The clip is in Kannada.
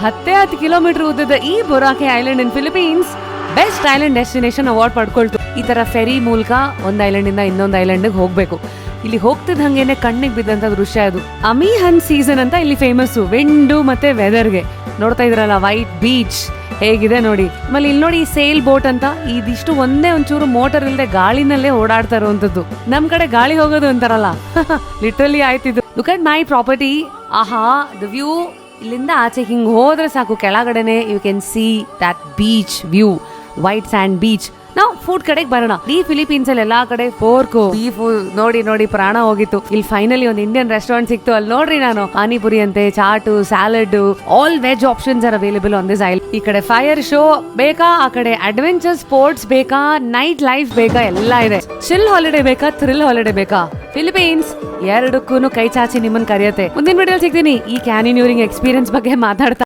10 ಕಿಲೋಮೀಟರ್ ಉದ್ದದ ಈ Boracay island in Philippines best island destination award ಪಡ್ಕೊಳ್ತು. ಈ ತರ ಫೆರಿ ಮೂಲಕ ಒಂದ್ ಐಲ್ಯಾಂಡ್ ಇಂದ ಇನ್ನೊಂದು ಐಲ್ಯಾಂಡ್ ಹೋಗ್ಬೇಕು. ಇಲ್ಲಿ ಹೋಗ್ತಿದ್ದ ಹಂಗೇನೆ ಕಣ್ಣಿಗೆ ಬಿದ್ದಂತ ದೃಶ್ಯ ಅದು. ಅಮಿಹನ್ ಸೀಸನ್ ಅಂತ ಇಲ್ಲಿ ಫೇಮಸ್ ವಿಂಡು ಮತ್ತೆ ವೆದರ್ಗೆ. ನೋಡ್ತಾ ಇದ್ರಲ್ಲ ವೈಟ್ ಬೀಚ್ ಹೇಗಿದೆ ನೋಡಿ. ಆಮೇಲೆ ಇಲ್ಲಿ ನೋಡಿ ಸೇಲ್ ಬೋಟ್ ಅಂತ ಇದಿಷ್ಟು ಒಂದೇ ಒಂಚೂರು ಮೋಟರ್ ಇಲ್ಲದೆ ಗಾಳಿನಲ್ಲೇ ಓಡಾಡ್ತಾ ಇರುವಂತದ್ದು. ನಮ್ ಕಡೆ ಗಾಳಿ ಹೋಗೋದು ಅಂತಾರಲ್ಲ ಲಿಟ್ರಲಿ ಆಯ್ತಿದ್ದು. Look at my property. ಆಹಾ ದ ವ್ಯೂ. ಇಲ್ಲಿಂದ ಆಚೆ ಹಿಂಗ್ ಹೋದ್ರೆ ಸಾಕು ಕೆಳಗಡೆನೆ you can see that beach view, white sand beach. ನಾವು ಫುಡ್ ಕಡೆಗೆ ಬರೋಣ. ಈ ಫಿಲಿಪೀನ್ಸ್ ಅಲ್ಲಿ ಎಲ್ಲಾ ಕಡೆ ಪೋರ್ಕು ಬೀಫ್ ನೋಡಿ ನೋಡಿ ಪ್ರಾಣ ಹೋಗಿತ್ತು. ಇಲ್ಲಿ ಫೈನಲಿ ಒಂದು ಇಂಡಿಯನ್ ರೆಸ್ಟೋರೆಂಟ್ ಸಿಕ್ತು. ಅಲ್ಲಿ ನೋಡ್ರಿ ನಾನು ಪಾನಿಪುರಿ ಅಂತೆ, chat, salad, all veg options are available on this island. ಈ ಕಡೆ ಫೈರ್ ಶೋ ಬೇಕಾ, ಆ ಕಡೆ ಅಡ್ವೆಂಚರ್ ಸ್ಪೋರ್ಟ್ಸ್ ಬೇಕಾ, ನೈಟ್ ಲೈಫ್ ಬೇಕಾ, ಎಲ್ಲ ಇದೆ. ಚಿಲ್ ಹಾಲಿಡೇ ಬೇಕಾ, ಥ್ರಿಲ್ ಹಾಲಿಡೇ ಬೇಕಾ, ಫಿಲಿಪೀನ್ಸ್ ಎರಡಕ್ಕೂ ಕೈ ಚಾಚಿ ನಿಮ್ಮನ್ನ ಕರೆಯುತ್ತೆ. ಮುಂದಿನ ವಿಡಿಯೋ ಸಿಗ್ತೀನಿ ಈ ಕ್ಯಾನಿನ್ಯೂರಿಂಗ್ ಎಕ್ಸ್ಪೀರಿಯನ್ಸ್ ಬಗ್ಗೆ ಮಾತಾಡ್ತಾ.